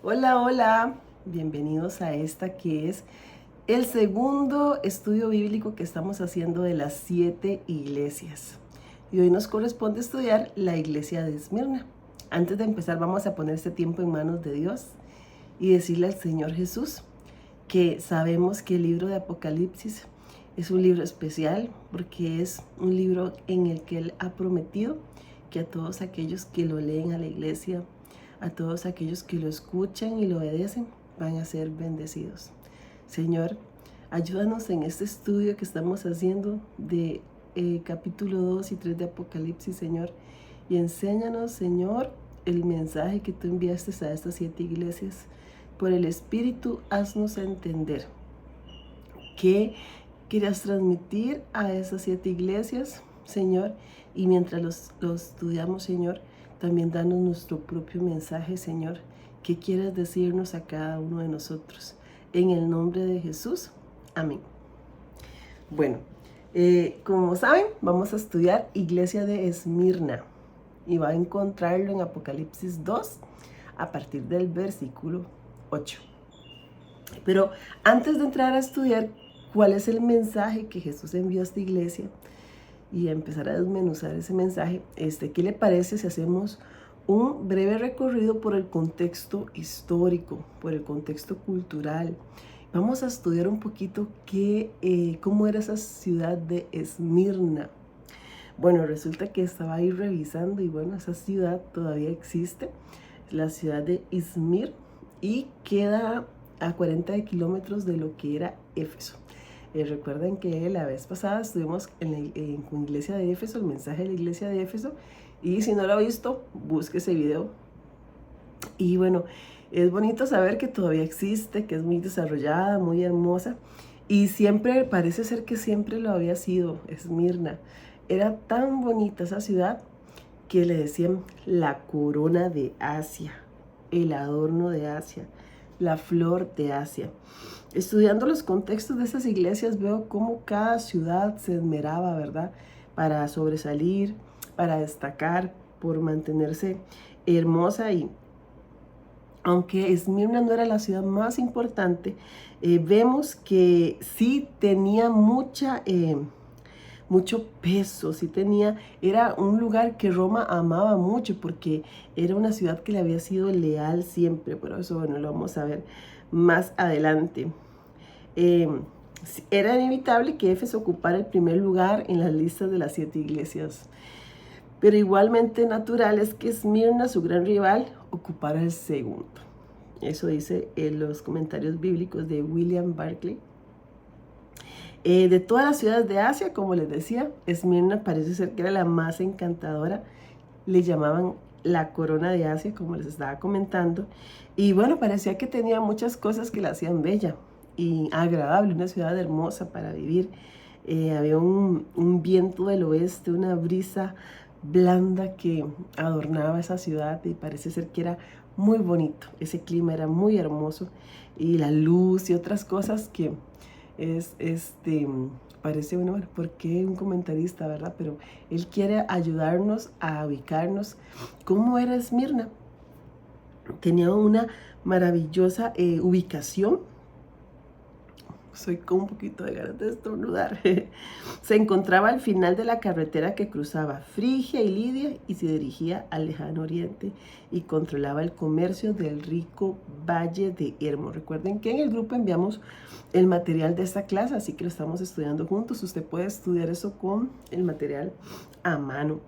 Hola, hola, bienvenidos a esta que es el segundo estudio bíblico que estamos haciendo de las 7 iglesias. Y hoy nos corresponde estudiar la iglesia de Esmirna. Antes de empezar vamos a poner este tiempo en manos de Dios y decirle al Señor Jesús que sabemos que el libro de Apocalipsis es un libro especial porque es un libro en el que Él ha prometido que a todos aquellos que lo leen a la iglesia, a todos aquellos que lo escuchan y lo obedecen, van a ser bendecidos. Señor, ayúdanos en este estudio que estamos haciendo de capítulo 2 y 3 de Apocalipsis, Señor, y enséñanos, Señor, el mensaje que tú enviaste a estas 7 iglesias. Por el Espíritu, haznos entender qué quieras transmitir a esas 7 iglesias, Señor, y mientras los estudiamos, Señor, también danos nuestro propio mensaje, Señor, que quieras decirnos a cada uno de nosotros. En el nombre de Jesús, amén. Bueno, como saben, vamos a estudiar Iglesia de Esmirna y va a encontrarlo en Apocalipsis 2 a partir del versículo 8. Pero antes de entrar a estudiar cuál es el mensaje que Jesús envió a esta iglesia y a empezar a desmenuzar ese mensaje, ¿qué le parece si hacemos un breve recorrido por el contexto histórico, por el contexto cultural? Vamos a estudiar un poquito cómo era esa ciudad de Esmirna. Bueno, resulta que estaba ahí revisando y bueno, esa ciudad todavía existe, la ciudad de Izmir, y queda a 40 kilómetros de lo que era Éfeso. Recuerden que la vez pasada estuvimos en la iglesia de Éfeso, el mensaje de la iglesia de Éfeso, y si no lo ha visto, busque ese video. Y bueno, es bonito saber que todavía existe, que es muy desarrollada, muy hermosa, y siempre, parece ser que siempre lo había sido, Esmirna. Era tan bonita esa ciudad que le decían la corona de Asia, el adorno de Asia, la flor de Asia. Estudiando los contextos de esas iglesias veo cómo cada ciudad se esmeraba, ¿verdad?, para sobresalir, para destacar, por mantenerse hermosa. Y aunque Esmirna no era la ciudad más importante, vemos que sí tenía mucho peso, era un lugar que Roma amaba mucho porque era una ciudad que le había sido leal siempre, pero eso, bueno, lo vamos a ver más adelante. Eh, Era inevitable que Éfeso ocupara el primer lugar en las listas de las 7 iglesias, pero igualmente natural es que Esmirna, su gran rival, ocupara el segundo. Eso dice en los comentarios bíblicos de William Barclay. De todas las ciudades de Asia, como les decía, Esmirna parece ser que era la más encantadora. Le llamaban la corona de Asia, como les estaba comentando. Y bueno, parecía que tenía muchas cosas que la hacían bella y agradable, una ciudad hermosa para vivir. Había un viento del oeste, una brisa blanda que adornaba esa ciudad y parece ser que era muy bonito. Ese clima era muy hermoso y la luz y otras cosas que parece, bueno, ¿por qué un comentarista, verdad? Pero él quiere ayudarnos a ubicarnos. ¿Cómo era Esmirna? Tenía una maravillosa ubicación. Soy con un poquito de ganas de estornudar. Se encontraba al final de la carretera que cruzaba Frigia y Lidia y se dirigía al lejano oriente y controlaba el comercio del rico valle de Hermo. Recuerden que en el grupo enviamos el material de esta clase, así que lo estamos estudiando juntos. Usted puede estudiar eso con el material a mano.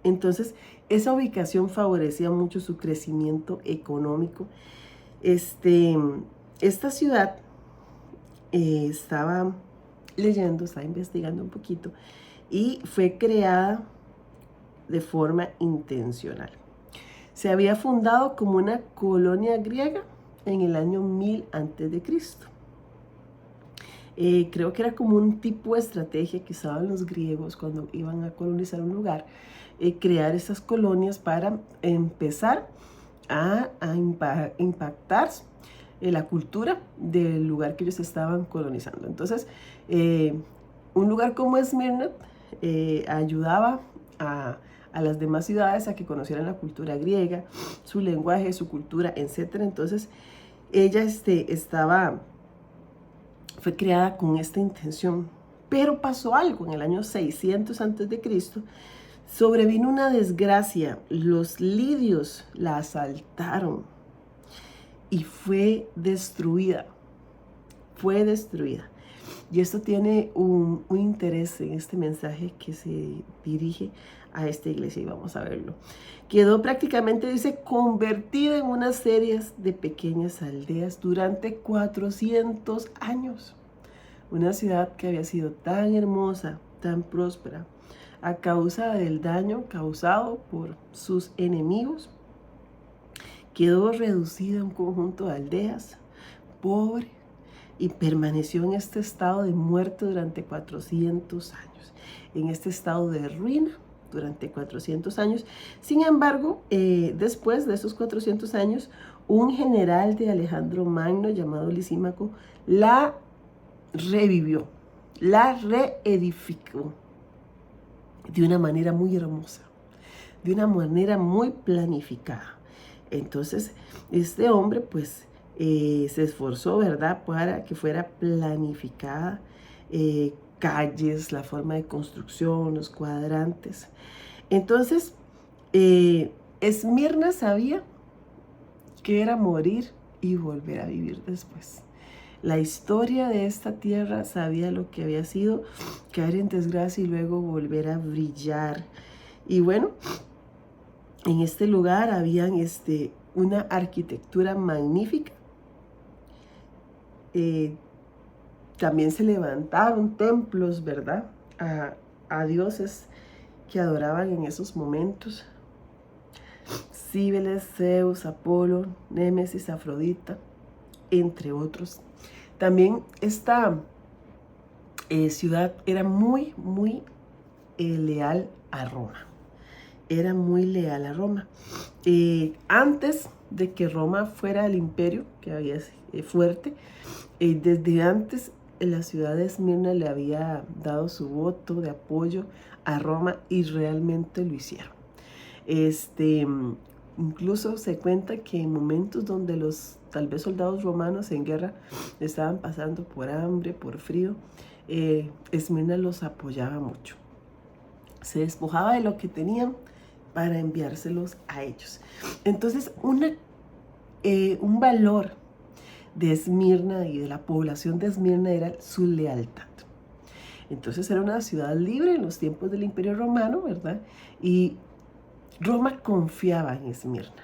Entonces, esa ubicación favorecía mucho su crecimiento económico. Esta ciudad estaba leyendo, estaba investigando un poquito y fue creada de forma intencional. Se había fundado como una colonia griega en el año 1000 a.C. Creo que era como un tipo de estrategia que usaban los griegos cuando iban a colonizar un lugar, crear esas colonias para empezar a impactar la cultura del lugar que ellos estaban colonizando. Entonces, un lugar como Esmirna ayudaba a a las demás ciudades a que conocieran la cultura griega, su lenguaje, su cultura, etc. Entonces, ella fue creada con esta intención. Pero pasó algo en el año 600 a.C., sobrevino una desgracia. Los lidios la asaltaron y fue destruida. Fue destruida. Y esto tiene un interés en este mensaje que se dirige a esta iglesia y vamos a verlo. Quedó prácticamente, dice, convertida en una serie de pequeñas aldeas durante 400 años. Una ciudad que había sido tan hermosa, tan próspera, a causa del daño causado por sus enemigos, quedó reducida a un conjunto de aldeas, pobre, y permaneció en este estado de muerte durante 400 años, en este estado de ruina durante 400 años. Sin embargo, después de esos 400 años, un general de Alejandro Magno llamado Lisímaco la revivió, la reedificó de una manera muy hermosa, de una manera muy planificada. Entonces, este hombre pues se esforzó, ¿verdad?, para que fuera planificada, calles, la forma de construcción, los cuadrantes. Entonces, Esmirna sabía que era morir y volver a vivir después. La historia de esta tierra sabía lo que había sido caer en desgracia y luego volver a brillar. Y bueno, en este lugar habían una arquitectura magnífica. También se levantaron templos, ¿verdad?, a dioses que adoraban en esos momentos. Cíbeles, Zeus, Apolo, Némesis, Afrodita, entre otros. También esta ciudad era muy, muy leal a Roma. Era muy leal a Roma. Antes de que Roma fuera el imperio, que había fuerte, desde antes la ciudad de Esmirna le había dado su voto de apoyo a Roma y realmente lo hicieron. Incluso se cuenta que en momentos donde los tal vez soldados romanos en guerra estaban pasando por hambre, por frío, Esmirna los apoyaba mucho. Se despojaba de lo que tenían para enviárselos a ellos. Entonces, un valor de Esmirna y de la población de Esmirna era su lealtad. Entonces era una ciudad libre en los tiempos del Imperio Romano, ¿verdad? Y Roma confiaba en Esmirna.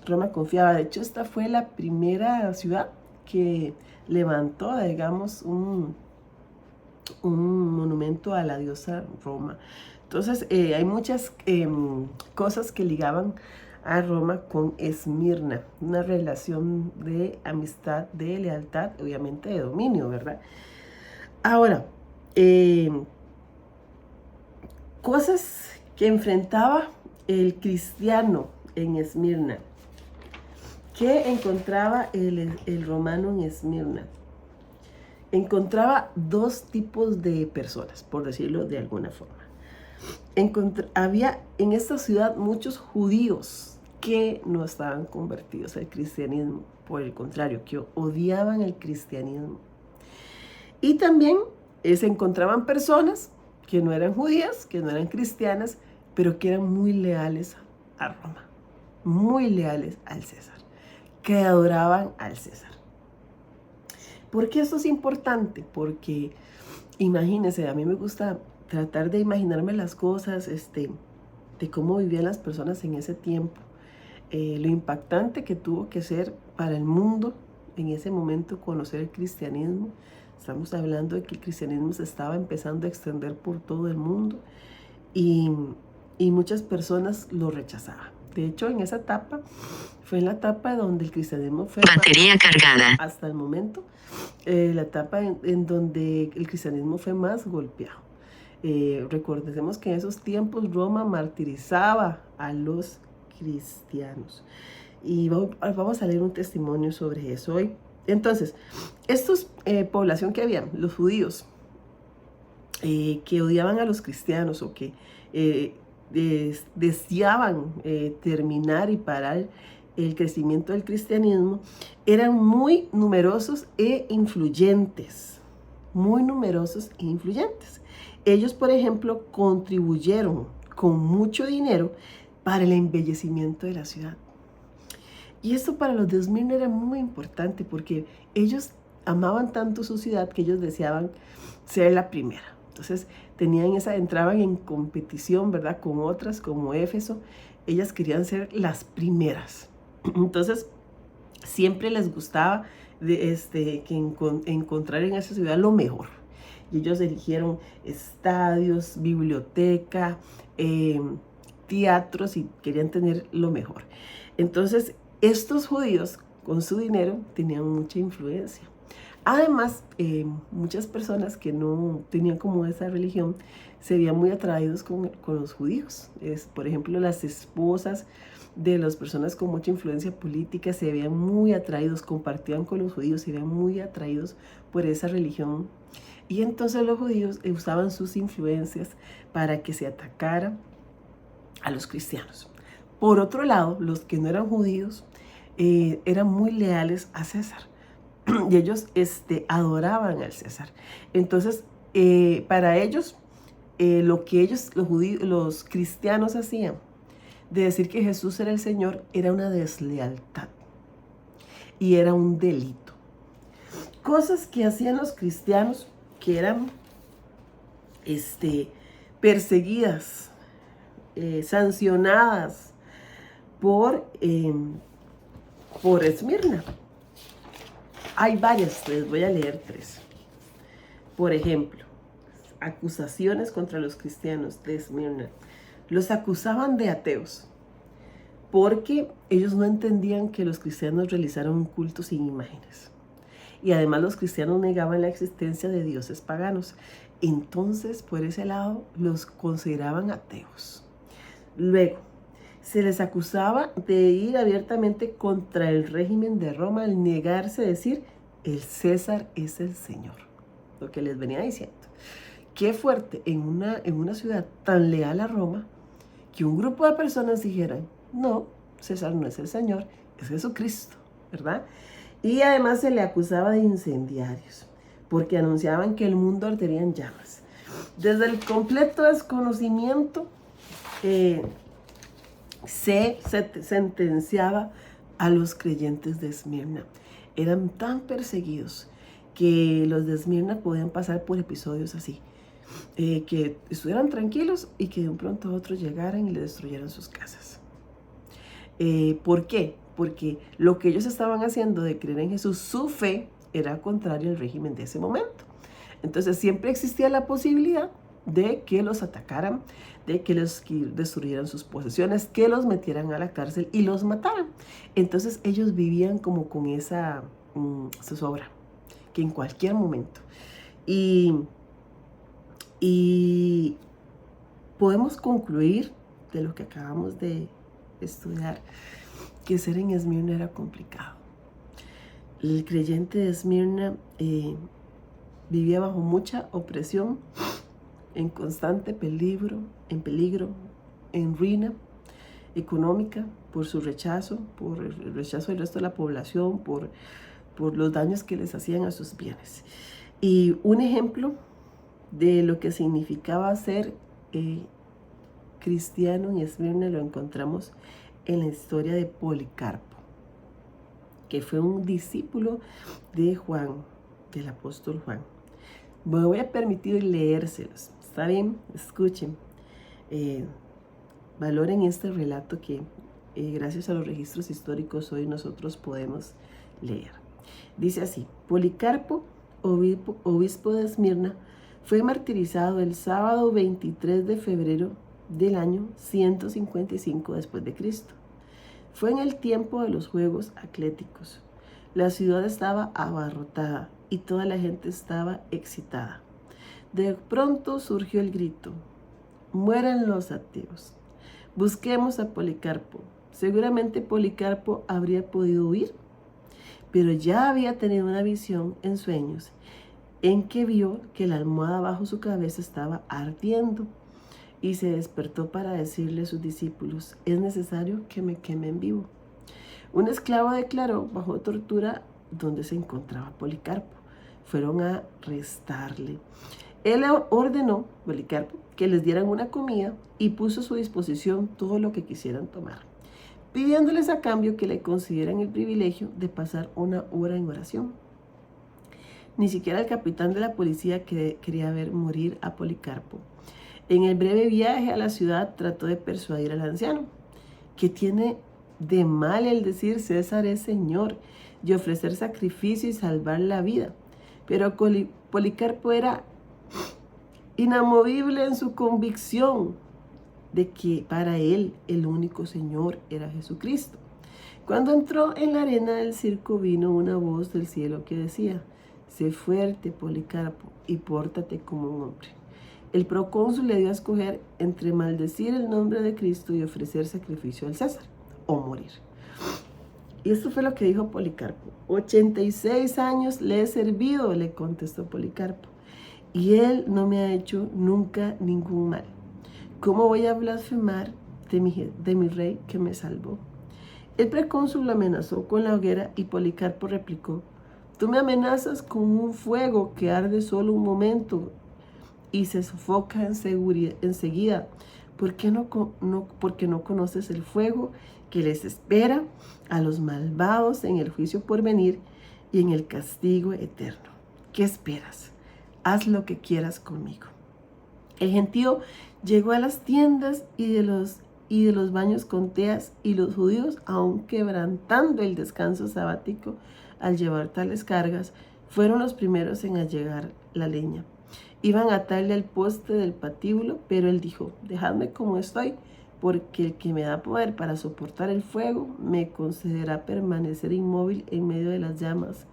Roma confiaba. De hecho, esta fue la primera ciudad que levantó, digamos, un monumento a la diosa Roma. Entonces, hay muchas cosas que ligaban a Roma con Esmirna. Una relación de amistad, de lealtad, obviamente de dominio, ¿verdad? Ahora, cosas que enfrentaba el cristiano en Esmirna. ¿Qué encontraba el romano en Esmirna? Encontraba dos tipos de personas, por decirlo de alguna forma. Había en esta ciudad muchos judíos que no estaban convertidos al cristianismo, por el contrario, que odiaban el cristianismo. Y también se encontraban personas que no eran judías, que no eran cristianas, pero que eran muy leales a Roma, muy leales al César, que adoraban al César. ¿Por qué esto es importante? Porque imagínense, a mí me gusta tratar de imaginarme las cosas, de cómo vivían las personas en ese tiempo, lo impactante que tuvo que ser para el mundo en ese momento conocer el cristianismo. Estamos hablando de que el cristianismo se estaba empezando a extender por todo el mundo y muchas personas lo rechazaban. De hecho, en esa etapa, fue la etapa donde el cristianismo fue... Batería cargada. Hasta el momento, la etapa en donde el cristianismo fue más golpeado. Recordemos que en esos tiempos Roma martirizaba a los cristianos. Y vamos a leer un testimonio sobre eso hoy. Entonces, estos población que había, los judíos, que odiaban a los cristianos o que deseaban terminar y parar el crecimiento del cristianismo, eran muy numerosos e influyentes. Muy numerosos e influyentes. Ellos, por ejemplo, contribuyeron con mucho dinero para el embellecimiento de la ciudad. Y esto para los de Esmirna era muy importante porque ellos amaban tanto su ciudad que ellos deseaban ser la primera. Entonces entraban en competición, ¿verdad? Con otras como Éfeso. Ellas querían ser las primeras. Entonces siempre les gustaba encontrar en esa ciudad lo mejor. Y ellos eligieron estadios, biblioteca, teatros y querían tener lo mejor. Entonces, estos judíos con su dinero tenían mucha influencia. Además, muchas personas que no tenían como esa religión se veían muy atraídos con los judíos. Por ejemplo, las esposas de las personas con mucha influencia política se veían muy atraídos, compartían con los judíos, se veían muy atraídos por esa religión. Y entonces los judíos usaban sus influencias para que se atacara a los cristianos. Por otro lado, los que no eran judíos eran muy leales a César y ellos adoraban al César. Entonces, para ellos, lo que los cristianos hacían de decir que Jesús era el Señor era una deslealtad y era un delito. Cosas que hacían los cristianos que eran perseguidas, sancionadas por Esmirna. Hay varias, les voy a leer 3. Por ejemplo, acusaciones contra los cristianos de Esmirna. Los acusaban de ateos porque ellos no entendían que los cristianos realizaron un culto sin imágenes. Y además los cristianos negaban la existencia de dioses paganos. Entonces, por ese lado, los consideraban ateos. Luego, se les acusaba de ir abiertamente contra el régimen de Roma al negarse a decir, el César es el Señor. Lo que les venía diciendo. Qué fuerte en una ciudad tan leal a Roma, que un grupo de personas dijeran, no, César no es el Señor, es Jesucristo, ¿verdad? Y además se le acusaba de incendiarios, porque anunciaban que el mundo ardería en llamas. Desde el completo desconocimiento se sentenciaba a los creyentes de Esmirna. Eran tan perseguidos que los de Esmirna podían pasar por episodios así, que estuvieran tranquilos y que de un pronto a otro llegaran y le destruyeran sus casas. ¿Por qué? Porque lo que ellos estaban haciendo de creer en Jesús, su fe era contrario al régimen de ese momento. Entonces siempre existía la posibilidad de que los atacaran, de que les destruyeran sus posesiones, que los metieran a la cárcel y los mataran. Entonces ellos vivían como con esa zozobra, que en cualquier momento. Y podemos concluir de lo que acabamos de estudiar, que ser en Esmirna era complicado. El creyente de Esmirna vivía bajo mucha opresión, en constante peligro, en ruina económica por su rechazo, por el rechazo del resto de la población, por los daños que les hacían a sus bienes. Y un ejemplo de lo que significaba ser cristiano en Esmirna lo encontramos en la historia de Policarpo, que fue un discípulo de Juan, del apóstol Juan. Me voy a permitir leérselos, ¿está bien? Escuchen, valoren este relato que gracias a los registros históricos hoy nosotros podemos leer. Dice así: Policarpo, obispo de Esmirna, fue martirizado el sábado 23 de febrero del año 155 después de Cristo. Fue en el tiempo de los Juegos Atléticos. La ciudad estaba abarrotada y toda la gente estaba excitada. De pronto surgió el grito: ¡mueran los ateos! Busquemos a Policarpo. Seguramente Policarpo habría podido huir, pero ya había tenido una visión en sueños en que vio que la almohada bajo su cabeza estaba ardiendo. y se despertó para decirle a sus discípulos: es necesario que me quemen vivo. Un esclavo declaró bajo tortura dónde se encontraba Policarpo. Fueron a arrestarle. Él ordenó, Policarpo, que les dieran una comida y puso a su disposición todo lo que quisieran tomar, pidiéndoles a cambio que le concedieran el privilegio de pasar una hora en oración. Ni siquiera el capitán de la policía quería ver morir a Policarpo. En el breve viaje a la ciudad trató de persuadir al anciano. ¿Qué tiene de mal el decir César es Señor y ofrecer sacrificio y salvar la vida? Pero Policarpo era inamovible en su convicción de que para él el único Señor era Jesucristo. Cuando entró en la arena del circo vino una voz del cielo que decía: sé fuerte, Policarpo, y pórtate como un hombre. El procónsul le dio a escoger entre maldecir el nombre de Cristo y ofrecer sacrificio al César, o morir. Y esto fue lo que dijo Policarpo. 86 años le he servido, le contestó Policarpo, y él no me ha hecho nunca ningún mal. ¿Cómo voy a blasfemar de mi rey que me salvó? El procónsul lo amenazó con la hoguera y Policarpo replicó: tú me amenazas con un fuego que arde solo un momento y se sofoca enseguida. Porque no conoces el fuego que les espera a los malvados en el juicio por venir y en el castigo eterno. ¿Qué esperas? Haz lo que quieras conmigo. El gentío llegó a las tiendas y de los baños con teas, y los judíos, aun quebrantando el descanso sabático al llevar tales cargas, fueron los primeros en allegar la leña. Iban a atarle al poste del patíbulo, pero él dijo: dejadme como estoy, porque el que me da poder para soportar el fuego me concederá permanecer inmóvil en medio de las llamas,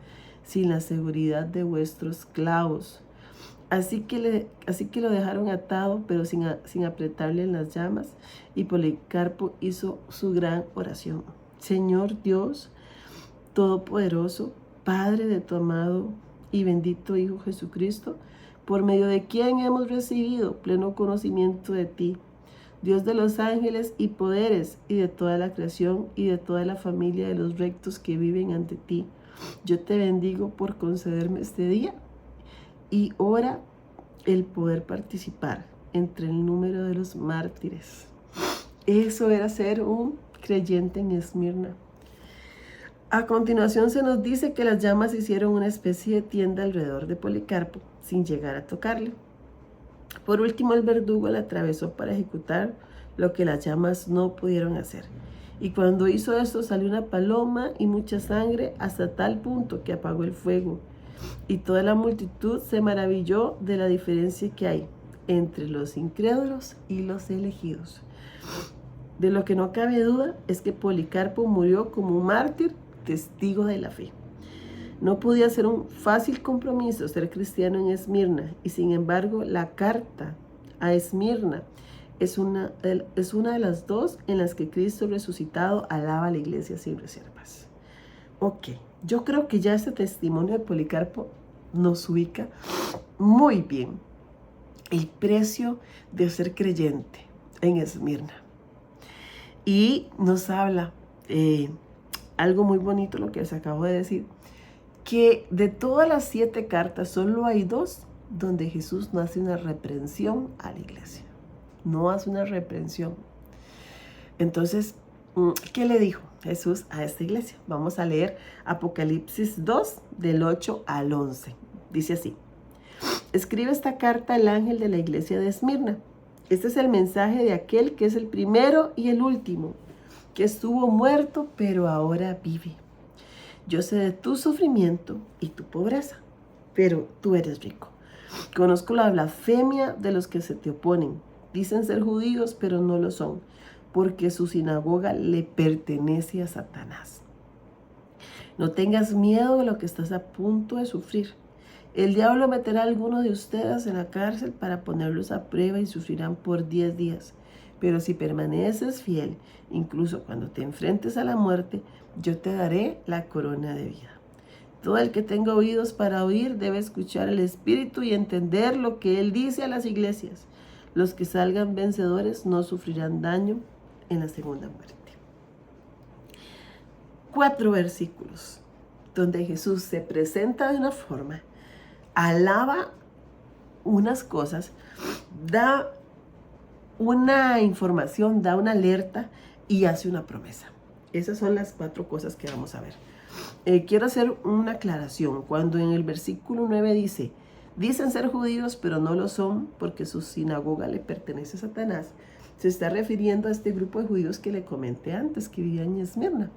sin la seguridad de vuestros clavos. Así que lo dejaron atado, pero sin apretarle en las llamas, y Policarpo hizo su gran oración: Señor Dios Todopoderoso, Padre de tu amado y bendito Hijo Jesucristo, por medio de quien hemos recibido pleno conocimiento de ti, Dios de los ángeles y poderes, y de toda la creación, y de toda la familia de los rectos que viven ante ti. Yo te bendigo por concederme este día y hora el poder participar entre el número de los mártires. Eso era ser un creyente en Esmirna. A continuación se nos dice que las llamas hicieron una especie de tienda alrededor de Policarpo, sin llegar a tocarle. Por último, el verdugo la atravesó para ejecutar lo que las llamas no pudieron hacer. Y cuando hizo esto, salió una paloma y mucha sangre, hasta tal punto que apagó el fuego. Y toda la multitud se maravilló de la diferencia que hay entre los incrédulos y los elegidos. De lo que no cabe duda es que Policarpo murió como un mártir, testigo de la fe. No podía ser un fácil compromiso ser cristiano en Esmirna, y sin embargo la carta a Esmirna es una de las dos en las que Cristo resucitado alaba a la iglesia sin reservas. Ok, yo creo que ya este testimonio de Policarpo nos ubica muy bien el precio de ser creyente en Esmirna. Y nos habla algo muy bonito, lo que les acabo de decir, que de todas las 7 cartas solo hay 2 donde Jesús no hace una reprensión a la iglesia. No hace una reprensión. Entonces, ¿qué le dijo Jesús a esta iglesia? Vamos a leer Apocalipsis 2, del 8 al 11. Dice así: escribe esta carta al ángel de la iglesia de Esmirna. Este es el mensaje de aquel que es el primero y el último, que estuvo muerto, pero ahora vive. Yo sé de tu sufrimiento y tu pobreza, pero tú eres rico. Conozco la blasfemia de los que se te oponen. Dicen ser judíos, pero no lo son, porque su sinagoga le pertenece a Satanás. No tengas miedo de lo que estás a punto de sufrir. El diablo meterá a alguno de ustedes en la cárcel para ponerlos a prueba y sufrirán por 10 días. Pero si permaneces fiel, incluso cuando te enfrentes a la muerte, yo te daré la corona de vida. Todo el que tenga oídos para oír debe escuchar al Espíritu y entender lo que Él dice a las iglesias. Los que salgan vencedores no sufrirán daño en la segunda muerte. 4 versículos donde Jesús se presenta de una forma, alaba unas cosas, da una información, da una alerta y hace una promesa. Esas son las 4 cosas que vamos a ver. Quiero hacer una aclaración. Cuando en el versículo 9 dicen ser judíos, pero no lo son porque su sinagoga le pertenece a Satanás, se está refiriendo a este grupo de judíos que le comenté antes, que vivían en Esmirna,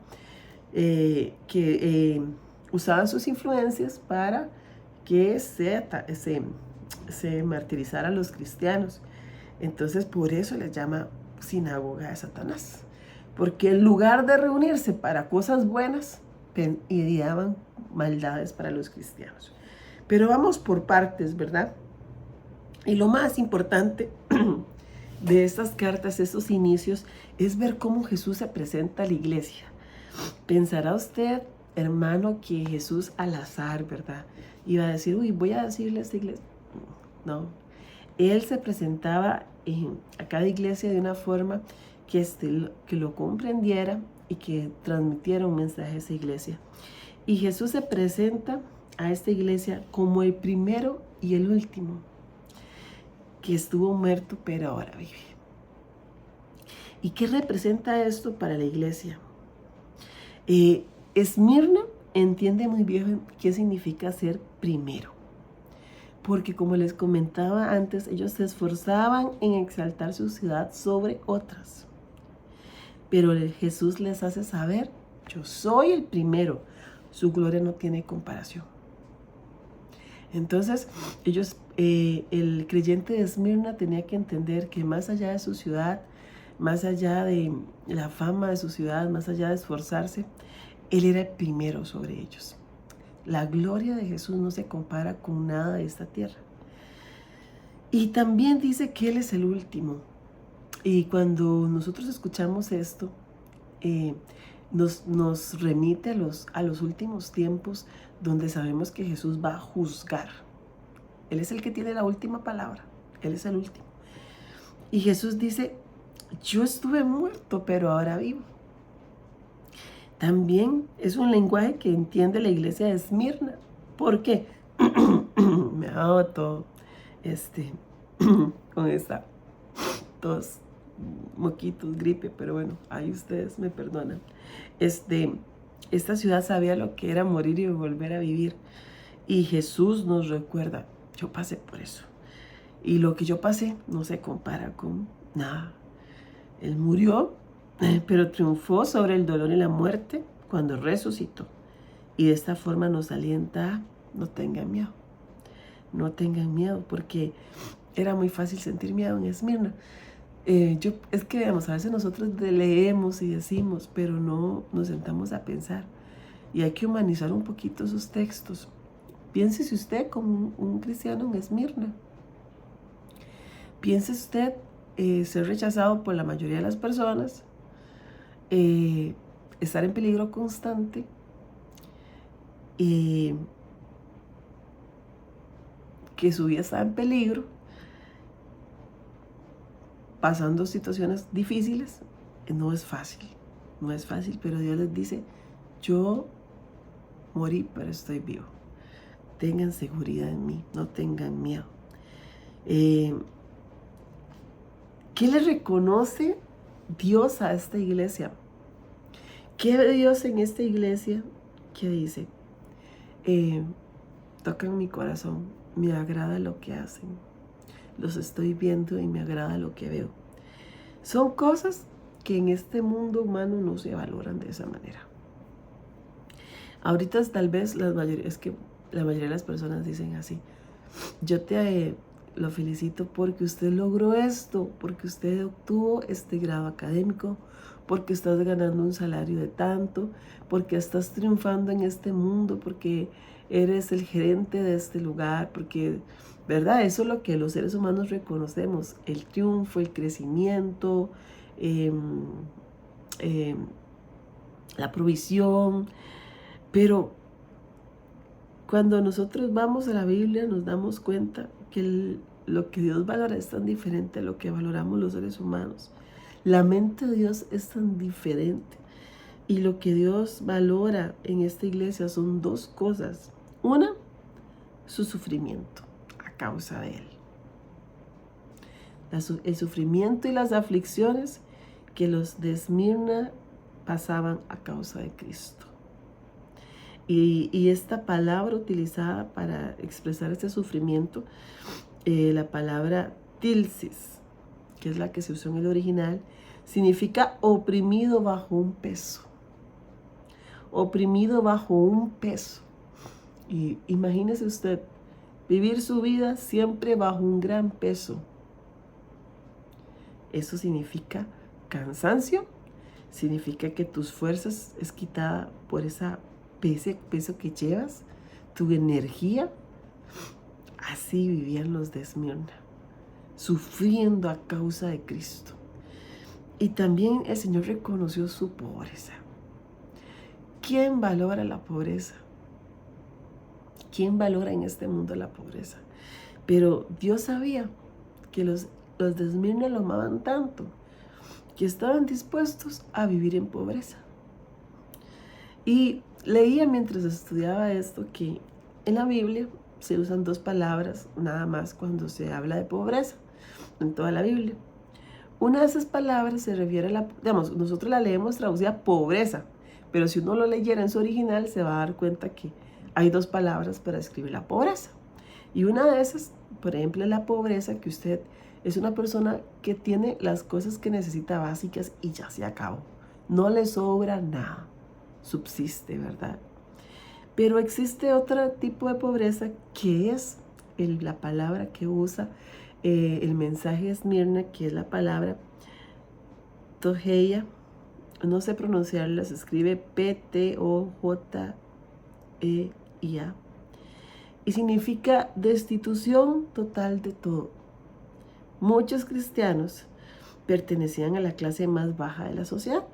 que usaban sus influencias para que se martirizaran a los cristianos. Entonces, por eso les llama sinagoga de Satanás, porque en lugar de reunirse para cosas buenas, ideaban maldades para los cristianos. Pero vamos por partes, ¿verdad? Y lo más importante de estas cartas, estos inicios, es ver cómo Jesús se presenta a la iglesia. Pensará usted, hermano, que Jesús al azar, ¿verdad? Iba a decir, uy, voy a decirle a esta iglesia. No, Él se presentaba a cada iglesia de una forma que lo comprendiera y que transmitiera un mensaje a esa iglesia. Y Jesús se presenta a esta iglesia como el primero y el último, que estuvo muerto pero ahora vive. ¿Y qué representa esto para la iglesia? Esmirna entiende muy bien qué significa ser primero, porque como les comentaba antes, ellos se esforzaban en exaltar su ciudad sobre otras. Pero Jesús les hace saber, yo soy el primero, su gloria no tiene comparación. Entonces, el creyente de Esmirna tenía que entender que más allá de su ciudad, más allá de la fama de su ciudad, más allá de esforzarse, Él era el primero sobre ellos. La gloria de Jesús no se compara con nada de esta tierra. Y también dice que Él es el último. Y cuando nosotros escuchamos esto, nos remite a los últimos tiempos donde sabemos que Jesús va a juzgar. Él es el que tiene la última palabra. Él es el último. Y Jesús dice, yo estuve muerto, pero ahora vivo. También es un lenguaje que entiende la iglesia de Esmirna. ¿Por qué? Me ha dado todo con esta tos, moquitos, gripe, pero bueno, ahí ustedes me perdonan. Esta ciudad sabía lo que era morir y volver a vivir. Y Jesús nos recuerda, yo pasé por eso. Y lo que yo pasé no se compara con nada. Él murió, pero triunfó sobre el dolor y la muerte cuando resucitó. Y de esta forma nos alienta, no tengan miedo. No tengan miedo, porque era muy fácil sentir miedo en Esmirna. Es que, digamos, a veces nosotros leemos y decimos, pero no nos sentamos a pensar. Y hay que humanizar un poquito esos textos. Piénsese usted como un cristiano en Esmirna. Piense usted ser rechazado por la mayoría de las personas, estar en peligro constante, que su vida está en peligro, pasando situaciones difíciles. No es fácil, pero Dios les dice, yo morí, pero estoy vivo. Tengan seguridad en mí, no tengan miedo. ¿Qué le reconoce Dios a esta iglesia? ¿Qué ve Dios en esta iglesia? ¿Qué dice? Tocan mi corazón, me agrada lo que hacen. Los estoy viendo y me agrada lo que veo. Son cosas que en este mundo humano no se valoran de esa manera. Ahorita tal vez la mayoría de las personas dicen así, yo lo felicito porque usted logró esto, porque usted obtuvo este grado académico, porque estás ganando un salario de tanto, porque estás triunfando en este mundo, porque eres el gerente de este lugar, porque, ¿verdad? Eso es lo que los seres humanos reconocemos, el triunfo, el crecimiento, la provisión. Pero cuando nosotros vamos a la Biblia nos damos cuenta que lo que Dios valora es tan diferente a lo que valoramos los seres humanos. La mente de Dios es tan diferente. Y lo que Dios valora en esta iglesia son dos cosas. Una, su sufrimiento a causa de Él. El sufrimiento y las aflicciones que los de Esmirna pasaban a causa de Cristo. Y esta palabra utilizada para expresar este sufrimiento, la palabra tilsis, que es la que se usó en el original, significa oprimido bajo un peso. Oprimido bajo un peso. Y imagínese usted vivir su vida siempre bajo un gran peso. Eso significa cansancio, significa que tus fuerzas es quitada por ese peso que llevas, tu energía. Así vivían los de Esmirna, sufriendo a causa de Cristo. Y también el Señor reconoció su pobreza. ¿Quién valora la pobreza? ¿Quién valora en este mundo la pobreza? Pero Dios sabía que los de Esmirna lo amaban tanto que estaban dispuestos a vivir en pobreza. Y leía mientras estudiaba esto que en la Biblia se usan dos palabras nada más cuando se habla de pobreza, en toda la Biblia. Una de esas palabras se refiere a la, digamos, nosotros la leemos traducida pobreza, pero si uno lo leyera en su original se va a dar cuenta que hay dos palabras para describir la pobreza. Y una de esas, por ejemplo, es la pobreza, que usted es una persona que tiene las cosas que necesita básicas y ya se acabó. No le sobra nada, subsiste, ¿verdad? Pero existe otro tipo de pobreza que es la palabra que usa el mensaje de Esmirna, que es la palabra tojeia. No sé pronunciarla, se escribe P-T-O-J-E-I-A. Y significa destitución total de todo. Muchos cristianos pertenecían a la clase más baja de la sociedad.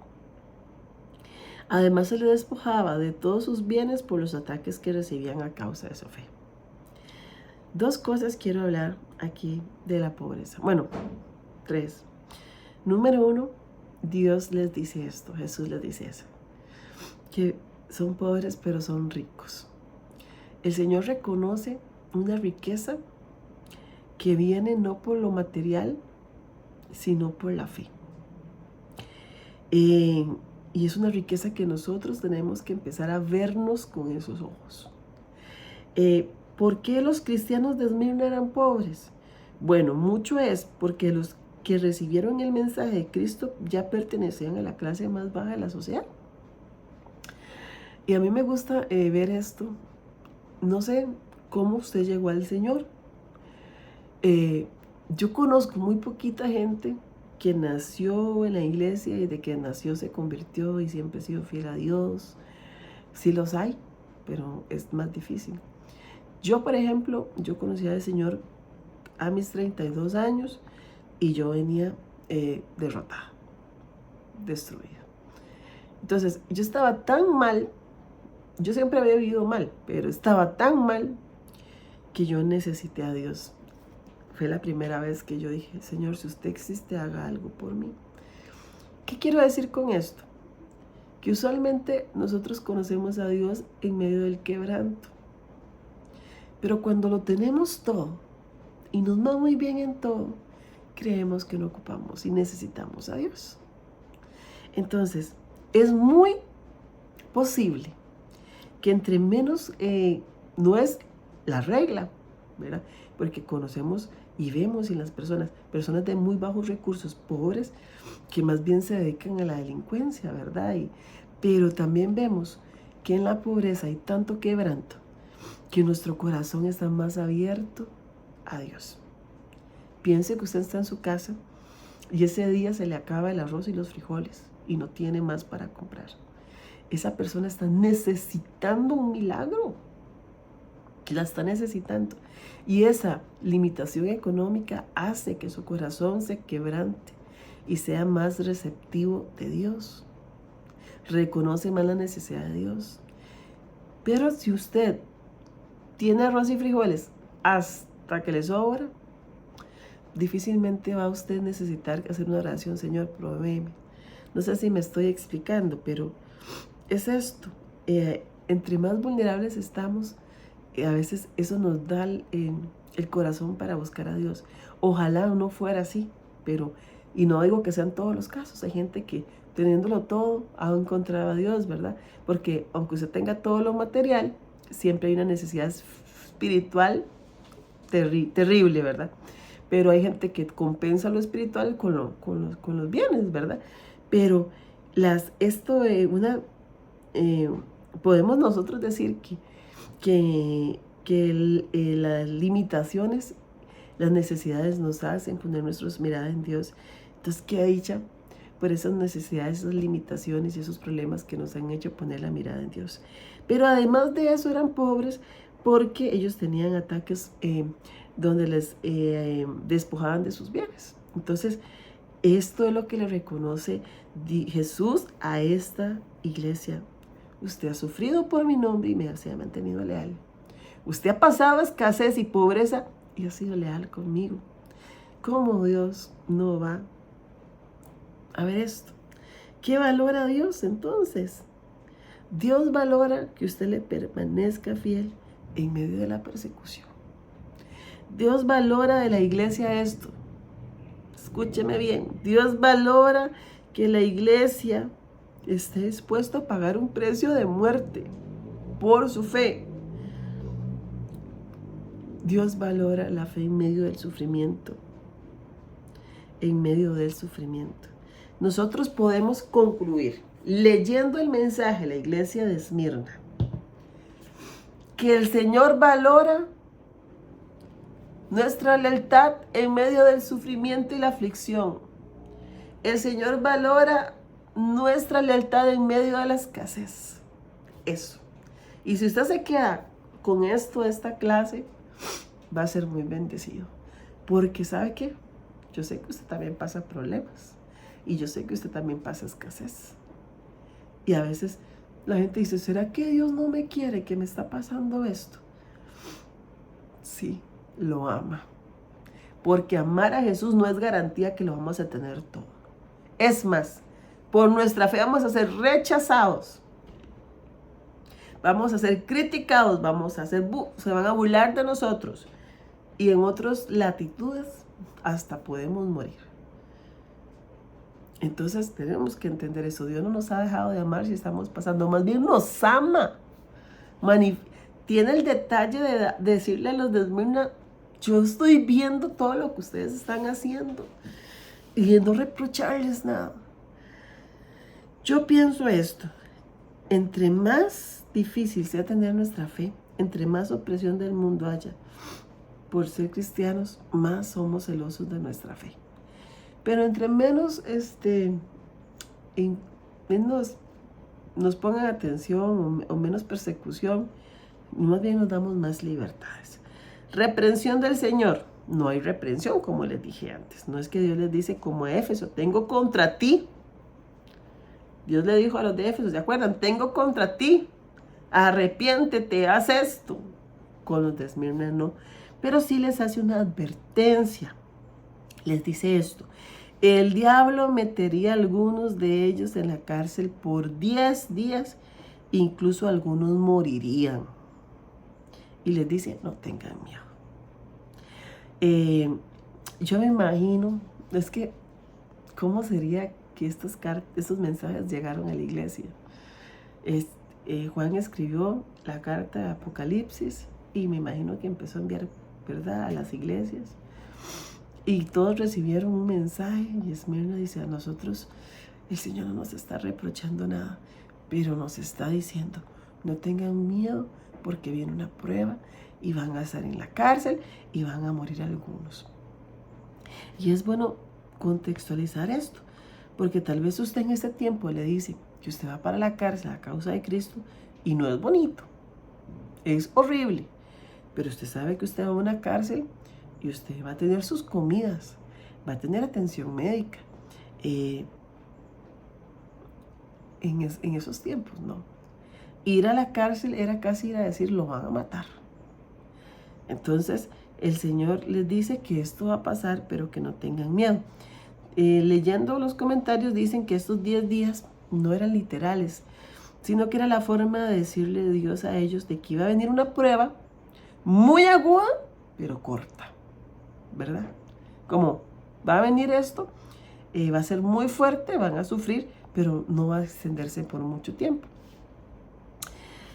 Además, se les despojaba de todos sus bienes por los ataques que recibían a causa de su fe. Dos cosas quiero hablar aquí de la pobreza. Bueno, tres. Número uno, Dios les dice esto, Jesús les dice eso, que son pobres pero son ricos. El Señor reconoce una riqueza que viene no por lo material, sino por la fe. Y es una riqueza que nosotros tenemos que empezar a vernos con esos ojos. ¿Por qué los cristianos de Esmirna eran pobres? Bueno, mucho es porque los que recibieron el mensaje de Cristo ya pertenecían a la clase más baja de la sociedad. Y a mí me gusta ver esto. No sé cómo usted llegó al Señor. Yo conozco muy poquita gente que nació en la iglesia y de que nació se convirtió y siempre ha sido fiel a Dios. Sí los hay, pero es más difícil. Yo, por ejemplo, yo conocí al Señor a mis 32 años y yo venía derrotada, destruida. Entonces, yo estaba tan mal, yo siempre había vivido mal, pero estaba tan mal que yo necesité a Dios. Fue la primera vez que yo dije, Señor, si usted existe, haga algo por mí. ¿Qué quiero decir con esto? Que usualmente nosotros conocemos a Dios en medio del quebranto. Pero cuando lo tenemos todo y nos va muy bien en todo, creemos que no ocupamos y necesitamos a Dios. Entonces, es muy posible que entre menos, no es la regla, ¿verdad? Porque conocemos y vemos en las personas de muy bajos recursos, pobres, que más bien se dedican a la delincuencia, ¿verdad? Pero también vemos que en la pobreza hay tanto quebranto que nuestro corazón está más abierto a Dios. Piense que usted está en su casa y ese día se le acaba el arroz y los frijoles y no tiene más para comprar. Esa persona está necesitando un milagro. La está necesitando. Y esa limitación económica hace que su corazón se quebrante y sea más receptivo de Dios. Reconoce más la necesidad de Dios. Pero si usted tiene arroz y frijoles hasta que le sobra, difícilmente va a usted necesitar hacer una oración, Señor, provéeme. No sé si me estoy explicando, pero es esto. Entre más vulnerables estamos, a veces eso nos da el corazón para buscar a Dios. Ojalá no fuera así, pero, y no digo que sean todos los casos, hay gente que teniéndolo todo ha encontrado a Dios, ¿verdad? Porque aunque usted tenga todo lo material, siempre hay una necesidad espiritual terrible, ¿verdad? Pero hay gente que compensa lo espiritual con los bienes, ¿verdad? Pero podemos nosotros decir que las limitaciones, las necesidades nos hacen poner nuestra mirada en Dios. Entonces, qué dicha por esas necesidades, esas limitaciones y esos problemas que nos han hecho poner la mirada en Dios. Pero además de eso eran pobres porque ellos tenían ataques donde les despojaban de sus bienes. Entonces, esto es lo que le reconoce Jesús a esta iglesia. Usted ha sufrido por mi nombre y se ha mantenido leal. Usted ha pasado escasez y pobreza y ha sido leal conmigo. ¿Cómo Dios no va a ver esto? ¿Qué valora Dios entonces? Dios valora que usted le permanezca fiel en medio de la persecución. Dios valora de la iglesia esto. Escúcheme bien. Dios valora que la iglesia esté dispuesto a pagar un precio de muerte por su fe. Dios valora la fe en medio del sufrimiento. En medio del sufrimiento. Nosotros podemos concluir leyendo el mensaje de la iglesia de Esmirna que el Señor valora nuestra lealtad en medio del sufrimiento y la aflicción. El Señor valora nuestra lealtad en medio de la escasez. Eso. Y si usted se queda con esta clase, va a ser muy bendecido. Porque ¿sabe qué? Yo sé que usted también pasa problemas. Y yo sé que usted también pasa escasez. Y a veces la gente dice, ¿será que Dios no me quiere que me está pasando esto? Sí, lo ama. Porque amar a Jesús no es garantía que lo vamos a tener todo. Es más, por nuestra fe vamos a ser rechazados. Vamos a ser criticados, se van a burlar de nosotros. Y en otras latitudes hasta podemos morir. Entonces tenemos que entender eso. Dios no nos ha dejado de amar si estamos pasando. Más bien nos ama. Tiene el detalle de decirle a los de Esmirna, yo estoy viendo todo lo que ustedes están haciendo. Y no reprocharles nada. Yo pienso esto. Entre más difícil sea tener nuestra fe, entre más opresión del mundo haya por ser cristianos, más somos celosos de nuestra fe. Pero entre menos nos pongan atención o menos persecución, más bien nos damos más libertades. Reprensión del Señor. No hay reprensión, como les dije antes. No es que Dios les dice como a Éfeso, tengo contra ti. Dios le dijo a los de Éfeso, ¿se acuerdan? Tengo contra ti. Arrepiéntete, haz esto. Con los de Esmirna no. Pero sí les hace una advertencia. Les dice esto. El diablo metería a algunos de ellos en la cárcel por 10 días. Incluso algunos morirían. Y les dice, no tengan miedo. Yo me imagino, es que, ¿cómo sería que estos mensajes llegaron a la iglesia? Juan escribió la carta de Apocalipsis y me imagino que empezó a enviar, ¿verdad?, a las iglesias. Y todos recibieron un mensaje y Esmirna dice, a nosotros el Señor no nos está reprochando nada, pero nos está diciendo, no tengan miedo porque viene una prueba y van a estar en la cárcel y van a morir algunos. Y es bueno contextualizar esto, porque tal vez usted en este tiempo le dice que usted va para la cárcel a causa de Cristo y no es bonito, es horrible, pero usted sabe que usted va a una cárcel y usted va a tener sus comidas, va a tener atención médica. En esos tiempos, no. Ir a la cárcel era casi ir a decir, lo van a matar. Entonces, el Señor les dice que esto va a pasar, pero que no tengan miedo. Leyendo los comentarios dicen que estos 10 días no eran literales, sino que era la forma de decirle Dios a ellos de que iba a venir una prueba muy aguda, pero corta, ¿verdad? Como va a venir esto, va a ser muy fuerte, van a sufrir, pero no va a extenderse por mucho tiempo.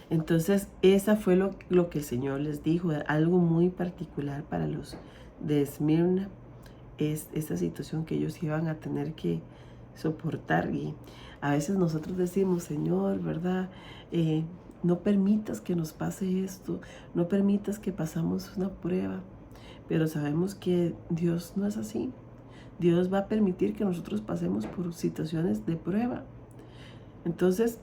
Entonces, esa fue lo que el Señor les dijo, algo muy particular para los de Esmirna, es esta situación que ellos iban a tener que soportar. Y a veces nosotros decimos, Señor, ¿verdad? No permitas que nos pase esto, no permitas que pasamos una prueba, pero sabemos que Dios no es así. Dios va a permitir que nosotros pasemos por situaciones de prueba. Entonces,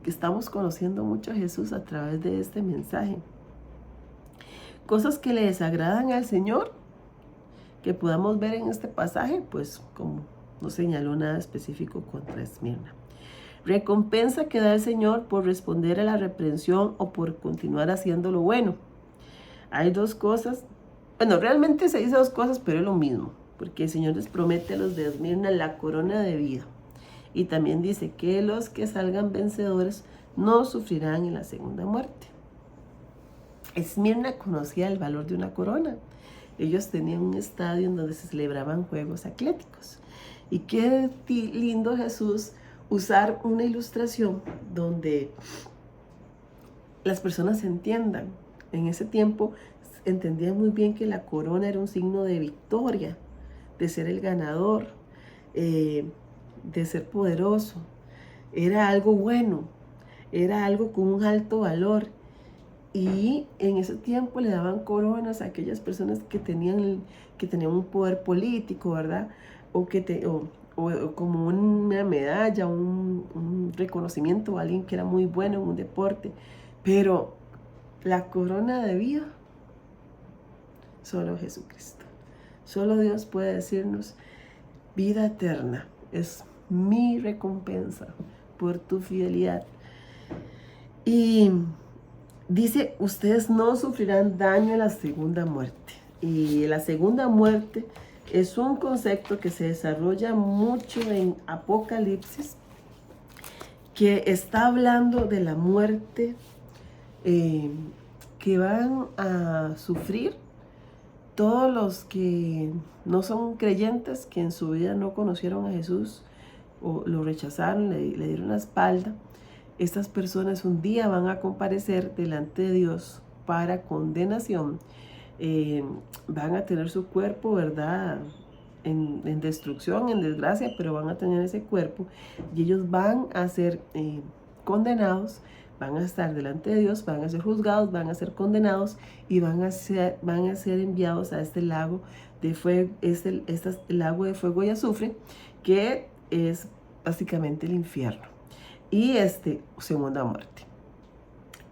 estamos conociendo mucho a Jesús a través de este mensaje. Cosas que le desagradan al Señor, que podamos ver en este pasaje, pues como no señaló nada específico contra Esmirna. Recompensa que da el Señor por responder a la reprensión o por continuar haciendo lo bueno. Hay dos cosas, bueno, realmente se dice dos cosas, pero es lo mismo, porque el Señor les promete a los de Esmirna la corona de vida. Y también dice que los que salgan vencedores no sufrirán en la segunda muerte. Esmirna conocía el valor de una corona. Ellos tenían un estadio en donde se celebraban juegos atléticos. Y qué lindo, Jesús, usar una ilustración donde las personas entiendan. En ese tiempo entendían muy bien que la corona era un signo de victoria, de ser el ganador, de ser poderoso. Era algo bueno, era algo con un alto valor. Y en ese tiempo le daban coronas a aquellas personas que tenían un poder político, ¿verdad? O como una medalla, un reconocimiento a alguien que era muy bueno en un deporte. Pero la corona de vida, solo Jesucristo. Solo Dios puede decirnos, vida eterna es mi recompensa por tu fidelidad. Y dice, ustedes no sufrirán daño en la segunda muerte. Y la segunda muerte es un concepto que se desarrolla mucho en Apocalipsis, que está hablando de la muerte que van a sufrir todos los que no son creyentes, que en su vida no conocieron a Jesús o lo rechazaron, le dieron la espalda. Estas personas un día van a comparecer delante de Dios para condenación. Van a tener su cuerpo, ¿verdad?, en destrucción, en desgracia, pero van a tener ese cuerpo y ellos van a ser condenados, van a estar delante de Dios, van a ser juzgados, van a ser condenados y van a ser enviados a este lago de fuego, el lago de fuego y azufre, que es básicamente el infierno. Y segunda muerte.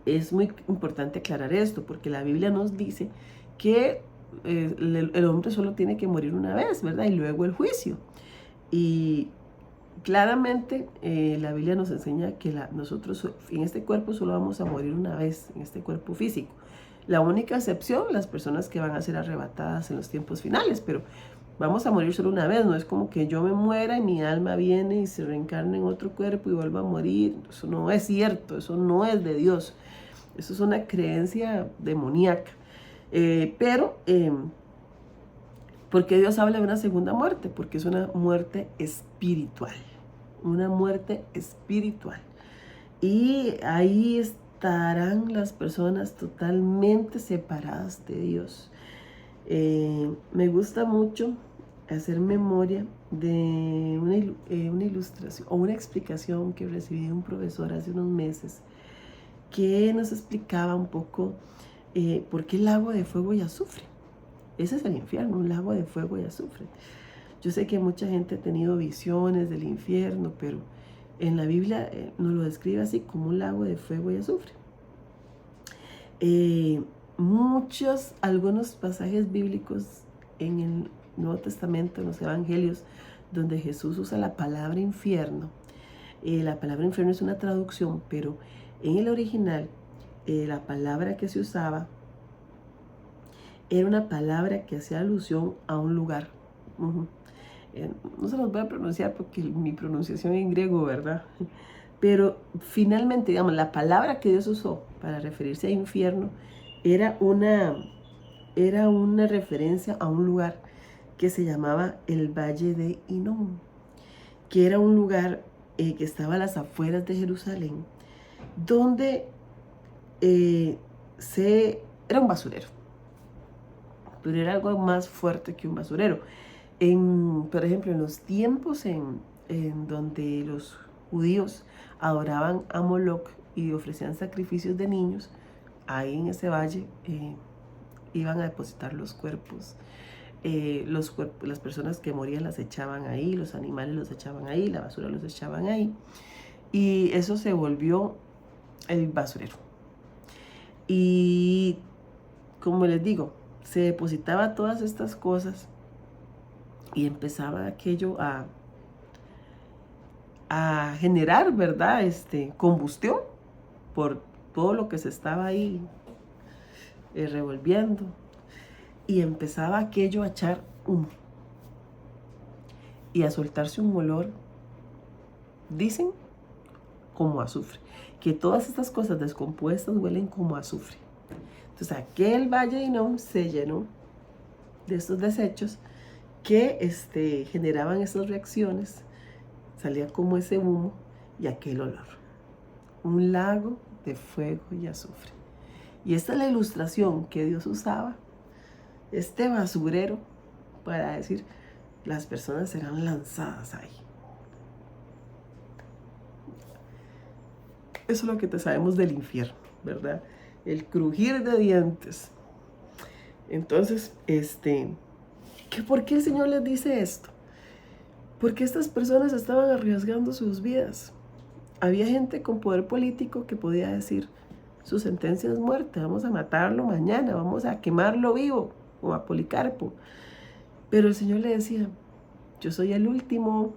Es muy importante aclarar esto, porque la Biblia nos dice que el hombre solo tiene que morir una vez, ¿verdad? Y luego el juicio. Y claramente la Biblia nos enseña que nosotros en este cuerpo solo vamos a morir una vez, en este cuerpo físico. La única excepción, las personas que van a ser arrebatadas en los tiempos finales, pero vamos a morir solo una vez. No es como que yo me muera y mi alma viene y se reencarna en otro cuerpo y vuelva a morir. Eso no es cierto, eso no es de Dios. Eso es una creencia demoníaca. ¿Por qué Dios habla de una segunda muerte? Porque es una muerte espiritual. Una muerte espiritual. Y ahí estarán las personas totalmente separadas de Dios. Me gusta mucho hacer memoria de una ilustración o una explicación que recibí de un profesor hace unos meses, que nos explicaba un poco por qué el lago de fuego y azufre. Ese es el infierno, un lago de fuego y azufre. Yo sé que mucha gente ha tenido visiones del infierno, pero en la Biblia nos lo describe así, como un lago de fuego y azufre. Algunos pasajes bíblicos en el Nuevo Testamento, en los Evangelios, donde Jesús usa la palabra infierno. La palabra infierno es una traducción, pero en el original la palabra que se usaba era una palabra que hacía alusión a un lugar. Uh-huh. No se los voy a pronunciar porque mi pronunciación en griego, ¿verdad? Pero finalmente, digamos, la palabra que Dios usó para referirse a infierno era una referencia a un lugar que se llamaba el Valle de Hinnom, que era un lugar que estaba a las afueras de Jerusalén, donde era un basurero, pero era algo más fuerte que un basurero. Por ejemplo, en los tiempos en donde los judíos adoraban a Moloch y ofrecían sacrificios de niños, ahí en ese valle iban a depositar los cuerpos. Las personas que morían las echaban ahí, los animales los echaban ahí, la basura los echaban ahí. Y eso se volvió el basurero. Y como les digo, se depositaba todas estas cosas y empezaba aquello a generar, ¿verdad? Combustión por todo lo que se estaba ahí revolviendo. Y empezaba aquello a echar humo y a soltarse un olor, dicen, como azufre. Que todas estas cosas descompuestas huelen como azufre. Entonces aquel Valle de Hinnom se llenó de estos desechos que generaban esas reacciones. Salía como ese humo y aquel olor. Un lago de fuego y azufre. Y esta es la ilustración que Dios usaba, este basurero, para decir, las personas serán lanzadas ahí. Eso es lo que te sabemos del infierno, ¿verdad? El crujir de dientes. Entonces, ¿por qué el Señor les dice esto? Porque estas personas estaban arriesgando sus vidas. Había gente con poder político que podía decir, su sentencia es muerte, vamos a matarlo mañana, vamos a quemarlo vivo, como a Policarpo. Pero el Señor le decía, yo soy el último.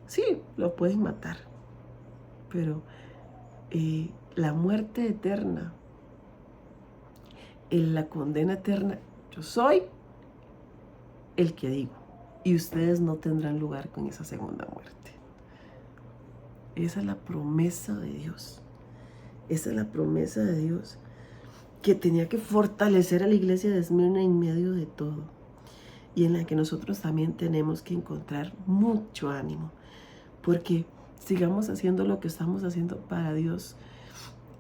Sí, lo pueden matar, pero la muerte eterna, la condena eterna, yo soy el que digo. Y ustedes no tendrán lugar con esa segunda muerte. Esa es la promesa de Dios. Esa es la promesa de Dios que tenía que fortalecer a la iglesia de Esmirna en medio de todo. Y en la que nosotros también tenemos que encontrar mucho ánimo. Porque sigamos haciendo lo que estamos haciendo para Dios.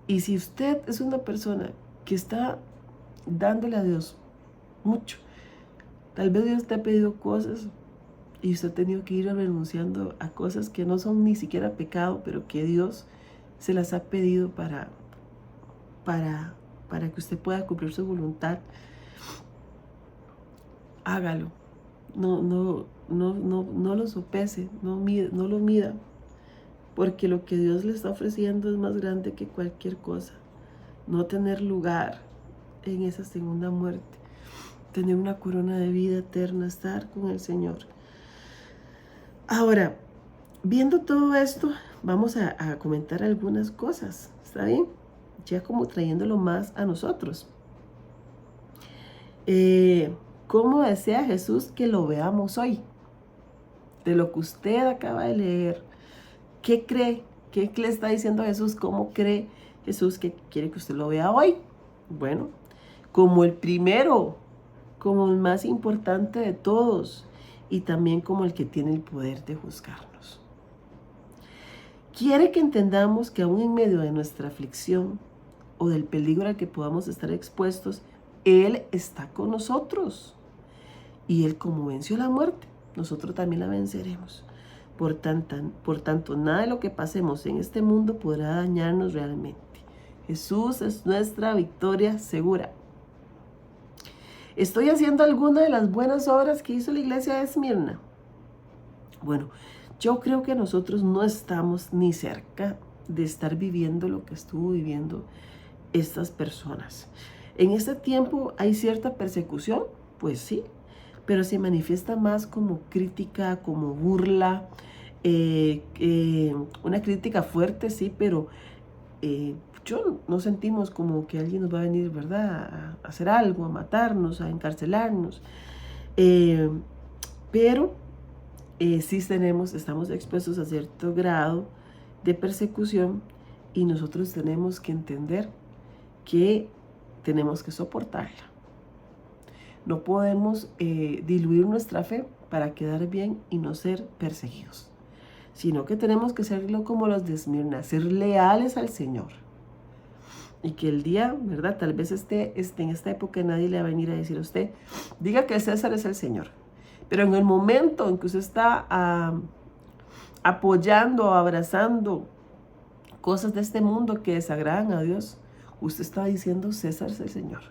Y si usted es una persona que está dándole a Dios mucho, tal vez Dios te ha pedido cosas y usted ha tenido que ir renunciando a cosas que no son ni siquiera pecado, pero que Dios se las ha pedido para que usted pueda cumplir su voluntad. Hágalo. No lo sopese, no lo mida, porque lo que Dios le está ofreciendo es más grande que cualquier cosa. No tener lugar en esa segunda muerte, tener una corona de vida eterna, estar con el Señor. Ahora, viendo todo esto, vamos a comentar algunas cosas, ¿está bien? Ya como trayéndolo más a nosotros. ¿Cómo desea Jesús que lo veamos hoy? De lo que usted acaba de leer, ¿qué cree? ¿Qué le está diciendo Jesús? ¿Cómo cree Jesús que quiere que usted lo vea hoy? Bueno, como el primero, como el más importante de todos y también como el que tiene el poder de juzgarnos. Quiere que entendamos que aún en medio de nuestra aflicción o del peligro al que podamos estar expuestos, Él está con nosotros. Y Él, como venció la muerte, nosotros también la venceremos. Por tanto, nada de lo que pasemos en este mundo podrá dañarnos realmente. Jesús es nuestra victoria segura. ¿Estoy haciendo alguna de las buenas obras que hizo la iglesia de Esmirna? Bueno, yo creo que nosotros no estamos ni cerca de estar viviendo lo que estuvo viviendo estas personas. En este tiempo hay cierta persecución, pues sí, pero se manifiesta más como crítica, como burla, una crítica fuerte, sí, pero yo no sentimos como que alguien nos va a venir, ¿verdad?, a hacer algo, a matarnos, a encarcelarnos. Eh, pero sí estamos expuestos a cierto grado de persecución y nosotros tenemos que entender que tenemos que soportarla. No podemos diluir nuestra fe para quedar bien y no ser perseguidos, sino que tenemos que serlo como los de Esmirna, ser leales al Señor. Y que el día, ¿verdad? Tal vez esté en esta época nadie le va a venir a decir a usted, diga que César es el Señor. Pero en el momento en que usted está apoyando, abrazando cosas de este mundo que desagradan a Dios, usted está diciendo César es el Señor.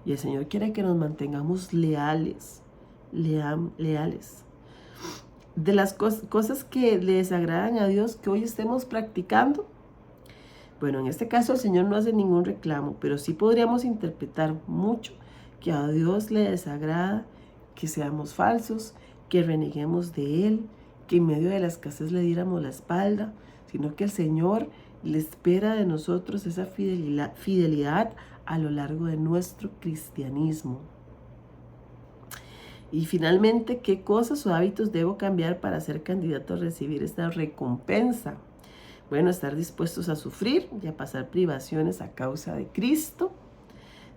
Y el Señor quiere que nos mantengamos leales. De las cosas que le desagradan a Dios que hoy estemos practicando, bueno, en este caso el Señor no hace ningún reclamo, pero sí podríamos interpretar mucho que a Dios le desagrada que seamos falsos, que reneguemos de Él, que en medio de la escasez le diéramos la espalda, sino que el Señor le espera de nosotros esa fidelidad a lo largo de nuestro cristianismo. Y finalmente, ¿qué cosas o hábitos debo cambiar para ser candidato a recibir esta recompensa? Bueno, estar dispuestos a sufrir y a pasar privaciones a causa de Cristo.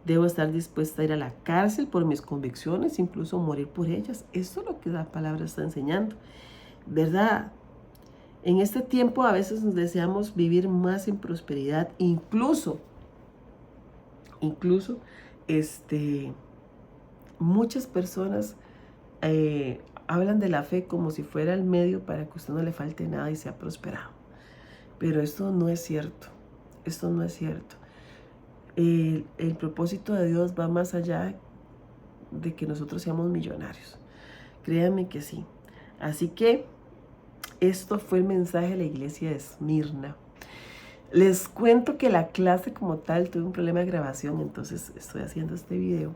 Debo estar dispuesta a ir a la cárcel por mis convicciones, incluso morir por ellas. Esto es lo que la palabra está enseñando, ¿verdad? En este tiempo a veces nos deseamos vivir más en prosperidad, incluso muchas personas hablan de la fe como si fuera el medio para que a usted no le falte nada y sea prosperado. Pero esto no es cierto. Esto no es cierto. El propósito de Dios va más allá de que nosotros seamos millonarios. Créanme que sí. Así que esto fue el mensaje de la iglesia de Esmirna. Les cuento que la clase como tal tuve un problema de grabación, entonces estoy haciendo este video.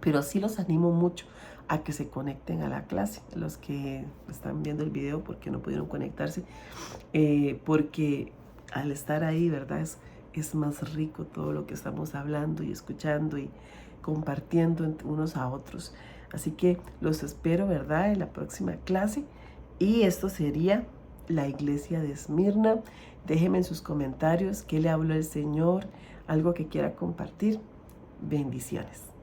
Pero sí los animo mucho a que se conecten a la clase, los que están viendo el video porque no pudieron conectarse, porque al estar ahí, ¿verdad? Es más rico todo lo que estamos hablando y escuchando y compartiendo unos a otros. Así que los espero, ¿verdad?, en la próxima clase. Y esto sería la iglesia de Esmirna. Déjenme en sus comentarios qué le habló el Señor, algo que quiera compartir. Bendiciones.